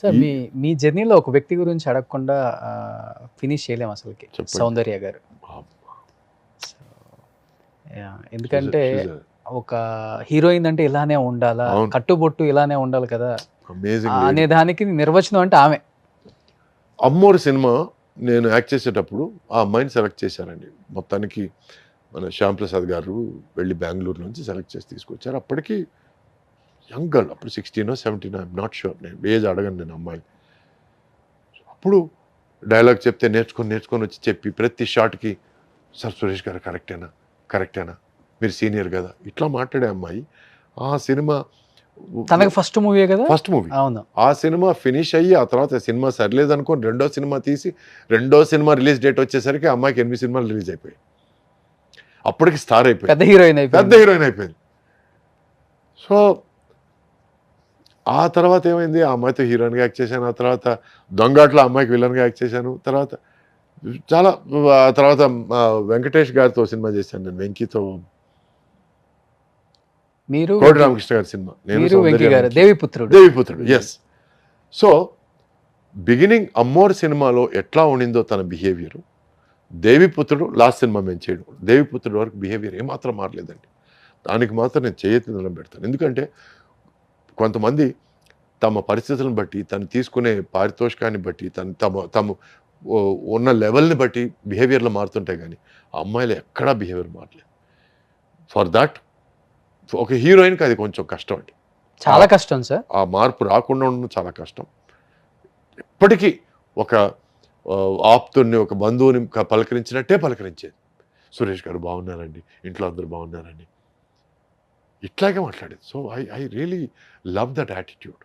Sir మీ మీ జర్నీలో ఒక వ్యక్తి గురించి అడగకుండా ఫినిష్ చేయలేము అసలుకి. చెప్పండి. సౌందర్య గారు. ఎందుకంటే ఒక హీరోయిన్ అంటే ఇలానే ఉండాలా, అవును. కట్టుబొట్టు ఇలానే ఉండాలి కదా అమేజింగ్ అనే దానికి నిర్వచనం అంటే ఆమె. అమ్మోరు సినిమా నేను యాక్ట్ చేసేటప్పుడు ఆ అమ్మాయిని సెలెక్ట్ చేశారండి. మొత్తానికి మన శ్యామ్ ప్రసాద్ గారు వెళ్ళి బెంగళూరు నుంచి సెలెక్ట్ చేసి తీసుకొచ్చారు. అప్పటికి యంగ్ గర్ల్, అప్పుడు 16 17, ఐఎమ్ నాట్ షూర్, నేను ఏజ్ అడగను నేను అమ్మాయి. అప్పుడు డైలాగ్ చెప్తే నేర్చుకొని వచ్చి చెప్పి ప్రతి షాట్కి సార్ సురేష్ గారు కరెక్టేనా మీరు సీనియర్ కదా ఇట్లా మాట్లాడే అమ్మాయి. ఆ సినిమా తనకి ఫస్ట్ మూవీ కదా. First movie. అవును. ఆ సినిమా ఫినిష్ అయ్యి ఆ తర్వాత సినిమా సరిలేదు అనుకోని రెండో సినిమా తీసి రెండో సినిమా రిలీజ్ డేట్ వచ్చేసరికి ఆ అమ్మాయికి 8 సినిమాలు రిలీజ్ అయిపోయాయి. అప్పటికి స్టార్ అయిపోయింది, పెద్ద హీరోయిన్ అయిపోయింది. సో ఆ తర్వాత ఏమైంది, ఆ అమ్మాయితో హీరోయిన్గా యాక్ట్ చేశాను. ఆ తర్వాత దొంగాట్లో అమ్మాయికి విలన్గా యాక్ట్ చేశాను. తర్వాత చాలా ఆ తర్వాత వెంకటేష్ గారితో సినిమా చేశాను నేను, వెంకీతో, మీరు కోటి రామకృష్ణ గారి సినిమా, మీరు వెంకీ గారు, Deviputrudu. Yes. So beginning Ammoru సినిమాలో ఎట్లా ఉండిందో తన బిహేవియర్, దేవిపుత్రుడు లాస్ట్ సినిమా మేము చేయడం, దేవిపుత్రుడు వరకు బిహేవియర్ ఏమాత్రం మారలేదండి. దానికి మాత్రం నేను చేయెత్తి దండం పెడతాను. ఎందుకంటే కొంతమంది తమ పరిస్థితులను బట్టి, తను తీసుకునే పారితోషికాన్ని బట్టి, తమ ఉన్న లెవెల్ని బట్టి బిహేవియర్లో మారుతుంటాయి, కానీ ఆ అమ్మాయిలు ఎక్కడా బిహేవియర్ మారలేదు. ఫర్ దాట్ ఒక హీరోయిన్కి అది కొంచెం కష్టం అండి, చాలా కష్టం సార్. ఆ మార్పు రాకుండా ఉండడం చాలా కష్టం. ఎప్పటికీ ఒక ఆప్తుడిని, ఒక బంధువుని పలకరించినట్టే పలకరించేది. సురేష్ గారు బాగున్నారండి, ఇంట్లో అందరూ బాగున్నారండి, ఇట్లాగే మాట్లాడేది. So I really love that attitude.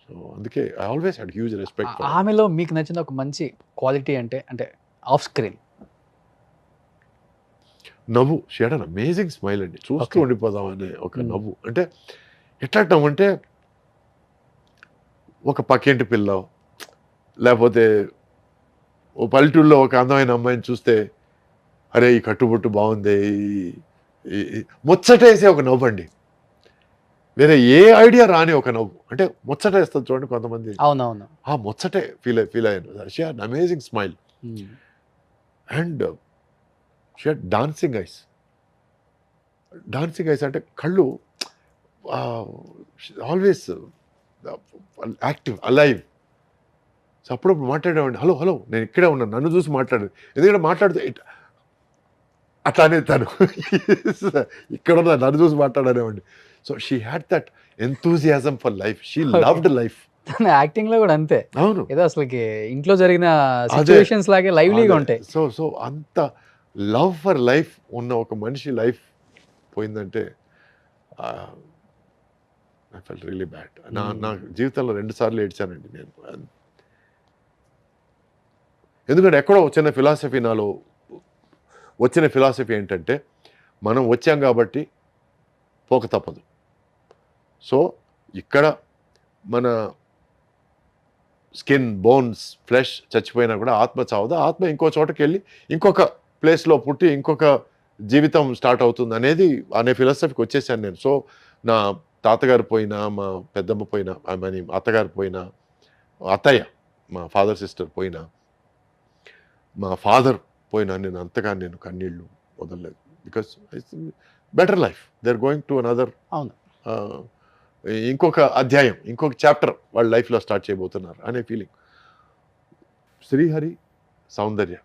So అందుకే I always had huge respect. ఆమెలో మీకు నచ్చిన ఒక మంచి క్వాలిటీ అంటే ఆఫ్ స్క్రీన్ నవ్వు. She had an amazing smile అండి, చూస్తూ Okay. ఉండిపోదామనే ఒక నవ్వు. అంటే ఎట్లా నవ్వు అంటే ఒక పక్కింటి పిల్ల, లేకపోతే ఓ పల్లెటూరులో ఒక అందమైన అమ్మాయిని చూస్తే అరే ఈ కట్టుబొట్టు బాగుంది, ముచ్చటేసే ఒక నవ్వు అండి. వేరే ఏ ఐడియా రాని ఒక నవ్వు, అంటే ముచ్చటేస్తుంది చూడండి కొంతమంది, అవునవును. ఆ ముచ్చటే ఫీల్ అయ్యాను. She had amazing smile and she had dancing ice అంటే కళ్ళు ఆల్వేస్ యాక్టివ్, అలైవ్. సో అప్పుడప్పుడు మాట్లాడేవాడిని, హలో నేను ఇక్కడే ఉన్నాను, నన్ను చూసి మాట్లాడేది. ఎందుకంటే మాట్లాడితే అట్లా అనేది తను ఇక్కడ ఉన్నా నన్ను చూసి మాట్లాడనేవాడిని. So she had that enthusiasm for life, she loved life. తన యాక్టింగ్ లో కూడా అంతే. అవును, ఏదో అసలుకి ఇంట్లో జరిగిన సిచ్యువేషన్స్ లాగే లైవ్లీగా ఉంటాయి. సో అంత లవ్ ఫర్ లైఫ్ ఉన్న ఒక మనిషి లైఫ్ పోయిందంటే ఐ ఫెల్ట్ రియలీ బ్యాడ్. నా జీవితంలో 2 సార్లు ఏడ్చానండి నేను. ఎందుకంటే ఎక్కడో చిన్న ఫిలాసఫీ, నాలో వచ్చిన ఫిలాసఫీ ఏంటంటే మనం వచ్చాం కాబట్టి పోక తప్పదు. సో ఇక్కడ మన స్కిన్, బోన్స్, ఫ్లెష్ చచ్చిపోయినా కూడా ఆత్మ చావదు. ఆత్మ ఇంకో చోటకి వెళ్ళి ఇంకొక ప్లేస్లో పుట్టి ఇంకొక జీవితం స్టార్ట్ అవుతుంది అనే ఫిలాసఫీకి వచ్చేసాను నేను. సో నా తాతగారు పోయినా, మా పెద్దమ్మ పోయినా, అత్తగారు పోయినా, అత్తయ్య మా ఫాదర్ సిస్టర్ పోయినా, మా ఫాదర్ పోయినా నేను కన్నీళ్ళు వదలలేదు. Because better life, they are going to another, ఇంకొక అధ్యాయం, ఇంకొక చాప్టర్ వాళ్ళ లైఫ్లో స్టార్ట్ చేయబోతున్నారు అనే ఫీలింగ్. శ్రీహరి, సౌందర్య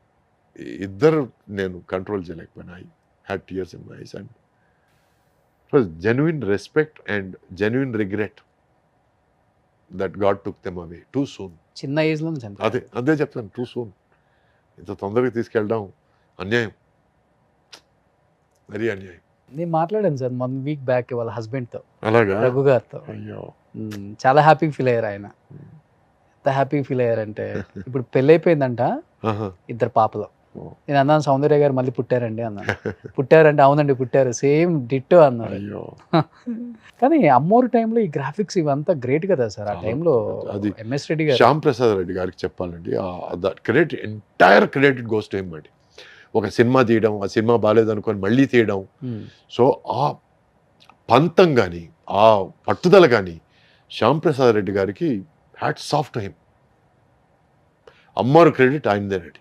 ఇద్దరు నేను కంట్రోల్ చేయలేకపోయినా. I had tears in my eyes and it was genuine respect and genuine regret that God took them away too soon. చిన్న ఏజ్ లో అదే చెప్తాను, టూ సూన్. ఇంత తొందరగా తీసుకెళ్ళడం అన్యాయం, మరీ అన్యాయం. నేను మాట్లాడాను సార్ 1 వీక్ బ్యాక్ వాళ్ళ హస్బెండ్ తో, అలాగా, రఘు గారితో. అయ్యో చాలా హ్యాపీగా ఫీల్ అయ్యారు ఆయన. ఎంత హ్యాపీగా ఫీల్ అయ్యారంటే ఇప్పుడు పెళ్ళి అయిపోయిందంట 2 పాపలు. నేను అన్నాను సౌందర్య గారు మళ్ళీ పుట్టారండి అన్నాను. పుట్టారంటే అవునండి పుట్టారు, సేమ్ డిట్టో అన్నారు. అయ్యో కానీ అమ్మోరు టైంలో ఈ గ్రాఫిక్స్ ఇవంతా గ్రేట్ కదా సార్. ఆ టైంలో అది ఎంఎస్ రెడ్డి గారు, శ్యామ్ ప్రసాద్ రెడ్డి గారికి చెప్పాలండి, that entire credit goes to him అండి. ఒక సినిమా తీయడం, ఆ సినిమా బాగాలేదనుకొని మళ్ళీ తీయడం, సో ఆ పంతం కానీ ఆ పట్టుదల కానీ శ్యామ్ ప్రసాద్ రెడ్డి గారికి hats off to him. Ammoru credit ఆయనదేనండి.